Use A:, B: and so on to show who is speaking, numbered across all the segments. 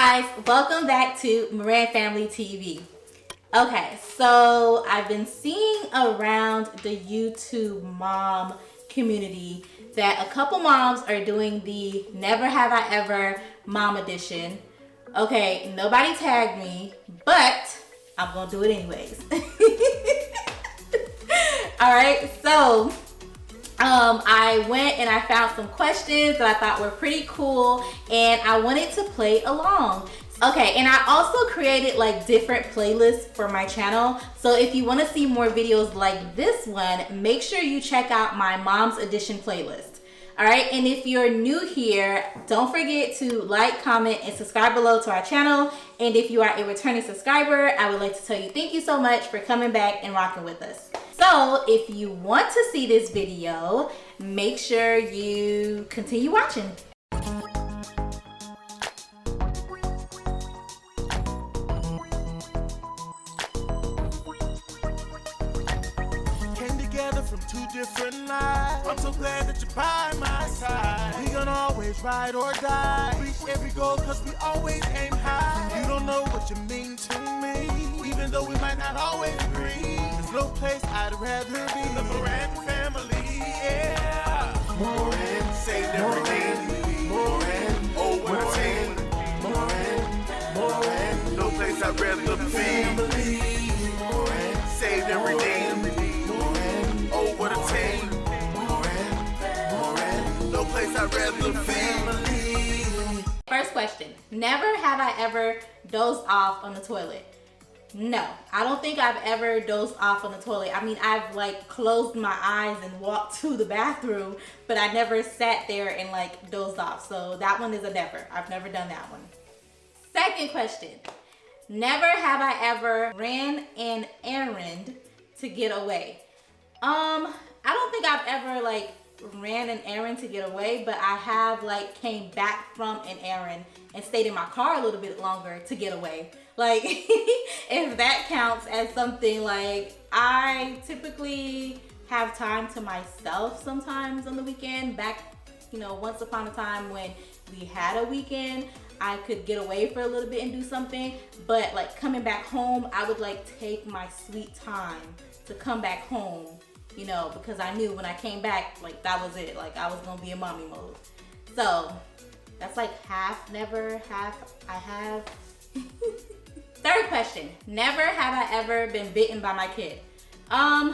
A: guys, welcome back to Moran Family TV. Okay, so I've been seeing around the YouTube mom community that a couple moms are doing the Never Have I Ever Mom Edition. Okay, nobody tagged me, but I'm gonna do it anyways. Alright, so I went and I found some questions that I thought were pretty cool and I wanted to play along. Okay, and I also created like different playlists for my channel. So if you want to see more videos like this one, make sure you check out my Mom's Edition playlist. Alright, and if you're new here, don't forget to like, comment, and subscribe below to our channel. And if you are a returning subscriber, I would like to tell you thank you so much for coming back and rocking with us. So if you want to see this video, make sure you continue watching.
B: Came together from two different lives. I'm so glad that you're by my side. We gonna always ride or die. Reach every goal cause we always aim high. You don't know what you mean to me, even though we might not always agree. There's no place I'd rather be. The Moran family, yeah. Moran, saved every day. Moran, oh what a team. Moran, no place I'd rather be. Moran, saved every day. Oh what a team. Moran, no place I'd rather be.
A: First question, never have I ever dozed off on the toilet. No, I don't think I've ever dozed off on the toilet. I mean, I've like closed my eyes and walked to the bathroom, but I never sat there and like dozed off. So that one is a never. I've never done that one. Second question, never have I ever ran an errand to get away. I don't think I've ever like ran an errand to get away, but I have like came back from an errand and stayed in my car a little bit longer to get away. Like if that counts as something, like I typically have time to myself sometimes on the weekend. Back, you know, once upon a time when we had a weekend, I could get away for a little bit and do something, but like coming back home, I would like take my sweet time to come back home, you know, because I knew when I came back, like that was it. Like I was gonna be in mommy mode. So that's like half never, half I have. Third question, never have I ever been bitten by my kid. Only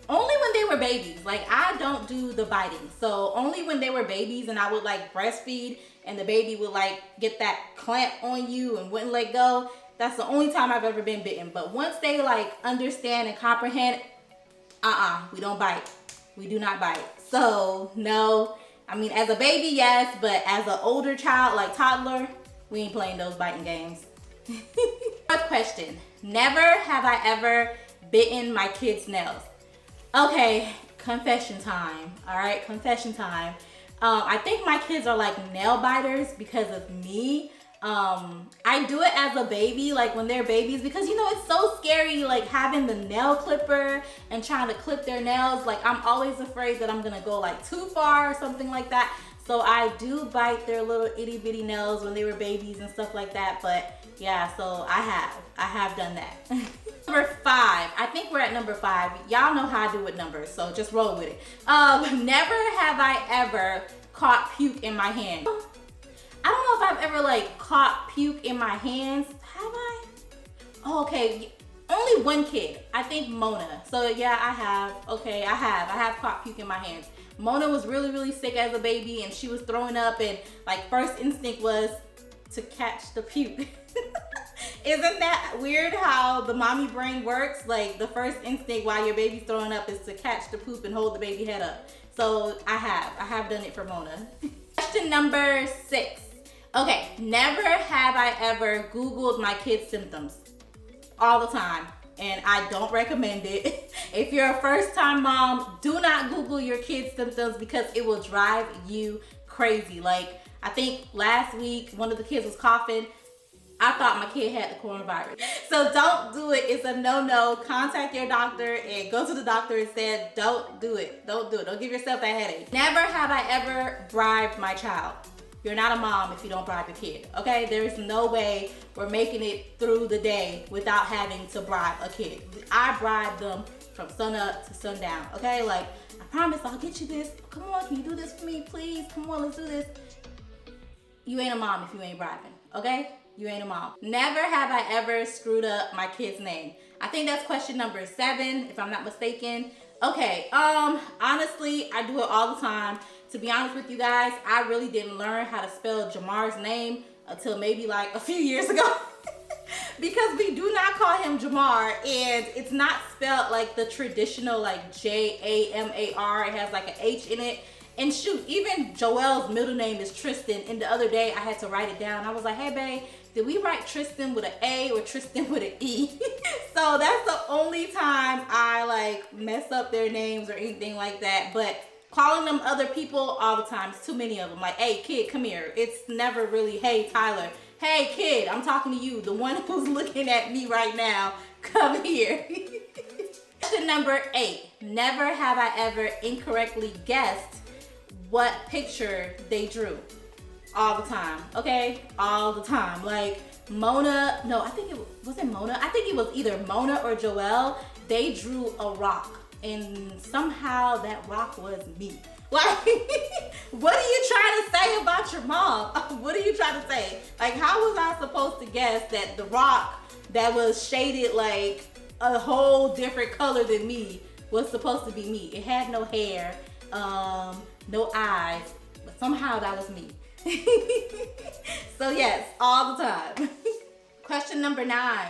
A: when they were babies. Like I don't do the biting. So only when they were babies and I would like breastfeed and the baby would like get that clamp on you and wouldn't let go. That's the only time I've ever been bitten. But once they like understand and comprehend, we don't bite. We do not bite. So no, I mean as a baby, yes, but as an older child, like toddler, we ain't playing those biting games. Fourth question, never have I ever bitten my kid's nails. Okay, confession time. All right, confession time. I think my kids are like nail biters because of me. I do it as a baby, like when they're babies, because you know it's so scary like having the nail clipper and trying to clip their nails. Like I'm always afraid that I'm gonna go like too far or something like that. So I do bite their little itty bitty nails when they were babies and stuff like that. But yeah, so I have done that. Number 5, I think we're at number 5. Y'all know how I do with numbers, so just roll with it. Never have I ever caught puke in my hand. I don't know if I've ever like caught puke in my hands. Have I? Oh, okay, only one kid. I think Mona. So yeah, I have. Okay, I have caught puke in my hands. Mona was really, really sick as a baby and she was throwing up and like first instinct was to catch the puke. Isn't that weird how the mommy brain works? Like the first instinct while your baby's throwing up is to catch the poop and hold the baby head up. So I have done it for Mona. Question number 6. Okay, never have I ever Googled my kids' symptoms. All the time. And I don't recommend it. If you're a first-time mom, do not Google your kids' symptoms because it will drive you crazy. Like, I think last week, one of the kids was coughing. I thought my kid had the coronavirus. So don't do it. It's a no-no. Contact your doctor and go to the doctor and say, don't do it. Don't do it. Don't give yourself that headache. Never have I ever bribed my child. you're not a mom if you don't bribe your kid, okay? There's no way we're making it through the day without having to bribe a kid. I bribe them from sun up to sundown, okay? Like, I promise I'll get you this. Come on, can you do this for me, please? Come on, let's do this. You ain't a mom if you ain't bribing, okay? You ain't a mom. Never have I ever screwed up my kid's name. I think that's question number 7, if I'm not mistaken. Okay, honestly, I do it all the time. To be honest with you guys, I really didn't learn how to spell Jamar's name until maybe like a few years ago. Because we do not call him Jamar, and it's not spelled like the traditional like Jamar. It has like an H in it. And shoot, even Joel's middle name is Tristan, and the other day I had to write it down. I was like, hey babe, did we write Tristan with an A or Tristan with an E? So that's the only time I like mess up their names or anything like that. But calling them other people all the time, it's too many of them. Like, hey kid, come here. It's never really, hey Tyler. Hey kid, I'm talking to you, the one who's looking at me right now, come here. Question number 8, never have I ever incorrectly guessed what picture they drew. All the time, okay? All the time. Like Mona, no, I think was it Mona? I think it was either Mona or Joelle. They drew a rock, and somehow that rock was me. Like, what are you trying to say about your mom? What are you trying to say? Like, how was I supposed to guess that the rock that was shaded like a whole different color than me was supposed to be me? It had no hair, no eyes, but somehow that was me. So yes, all the time. Question number 9.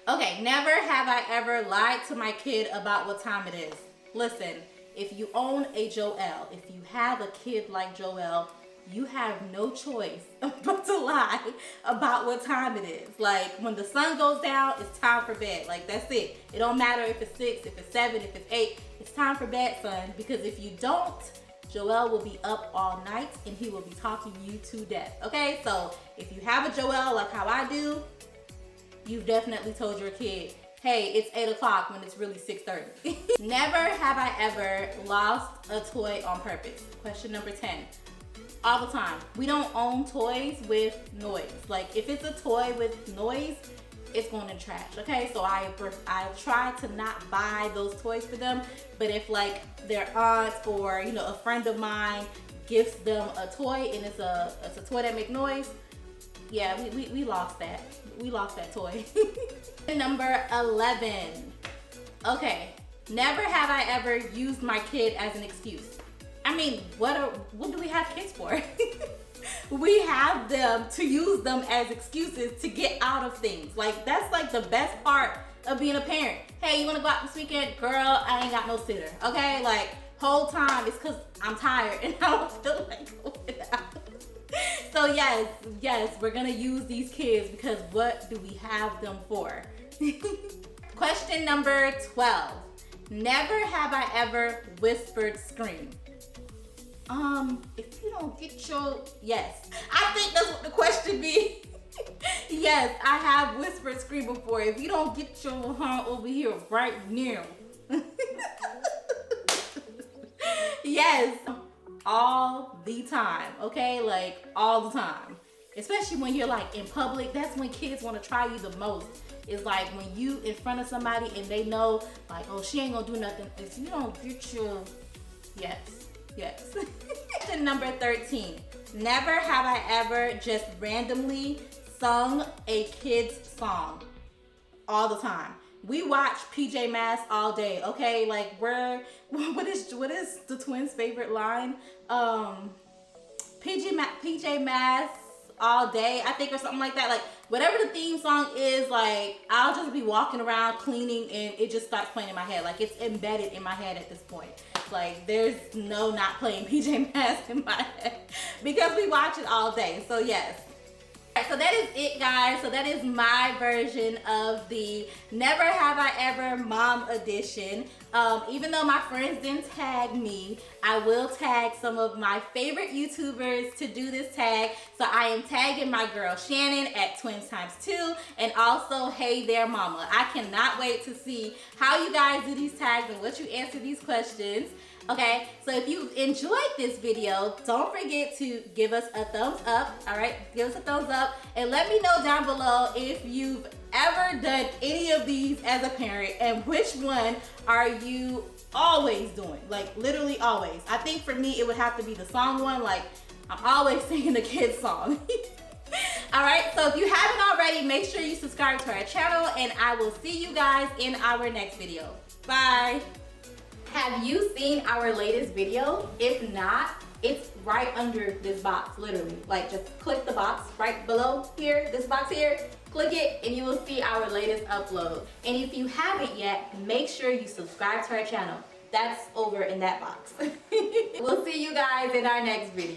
A: Okay, never have I ever lied to my kid about what time it is. Listen, if you own a Joelle, if you have a kid like Joelle, you have no choice but to lie about what time it is. Like, when the sun goes down, it's time for bed. Like, that's it. It don't matter if it's 6, if it's 7, if it's 8. It's time for bed, son. Because if you don't, Joelle will be up all night and he will be talking you to death. Okay, so if you have a Joelle like how I do, you've definitely told your kid, hey, it's 8 o'clock when it's really 6:30. Never have I ever lost a toy on purpose. Question number 10. All the time. We don't own toys with noise. Like, if it's a toy with noise, it's going in trash, okay? So I try to not buy those toys for them, but if like their aunt or, you know, a friend of mine gifts them a toy and it's a toy that makes noise, yeah, we lost that. We lost that toy. Number 11. Okay, never have I ever used my kid as an excuse. I mean, what do we have kids for? We have them to use them as excuses to get out of things. Like, that's like the best part of being a parent. Hey, you wanna go out this weekend? Girl, I ain't got no sitter, okay? Like, whole time it's cause I'm tired and I don't feel like going out. So yes, we're gonna use these kids because what do we have them for? Question number 12. Never have I ever whispered scream. If you don't get your, yes. I think that's what the question be. Yes, I have whispered scream before. If you don't get your over here right now. Yes, all the time, okay? Like, all the time. Especially when you're like in public, that's when kids want to try you the most. It's like when you in front of somebody and they know like, oh, she ain't gonna do nothing. If you don't get your, yes. Question number 13. Never have I ever just randomly sung a kid's song. All the time. We watch PJ Masks all day, okay? Like, what is the twins' favorite line? PJ Masks all day, I think, or something like that. Like, whatever the theme song is, like, I'll just be walking around cleaning and it just starts playing in my head. Like, it's embedded in my head at this point. Like, there's no not playing PJ Masks in my head because we watch it all day. So yes. Alright, so that is it, guys. So that is my version of the Never Have I Ever Mom edition. Even though my friends didn't tag me, I will tag some of my favorite YouTubers to do this tag. So I am tagging my girl Shannon at Twins Times 2 and also Hey There Mama. I cannot wait to see how you guys do these tags and what you answer these questions. Okay, so if you enjoyed this video, don't forget to give us a thumbs up. All right, give us a thumbs up and let me know down below if you've ever done any of these as a parent and which one are you always doing, like literally always. I think for me it would have to be the song one, like I'm always singing the kids song. All right, so if you haven't already, make sure you subscribe to our channel and I will see you guys in our next video. Bye. Have you seen our latest video? If not, it's right under this box, literally. Like just click the box right below here, this box here, click it and you will see our latest upload. And if you haven't yet, make sure you subscribe to our channel. That's over in that box. We'll see you guys in our next video.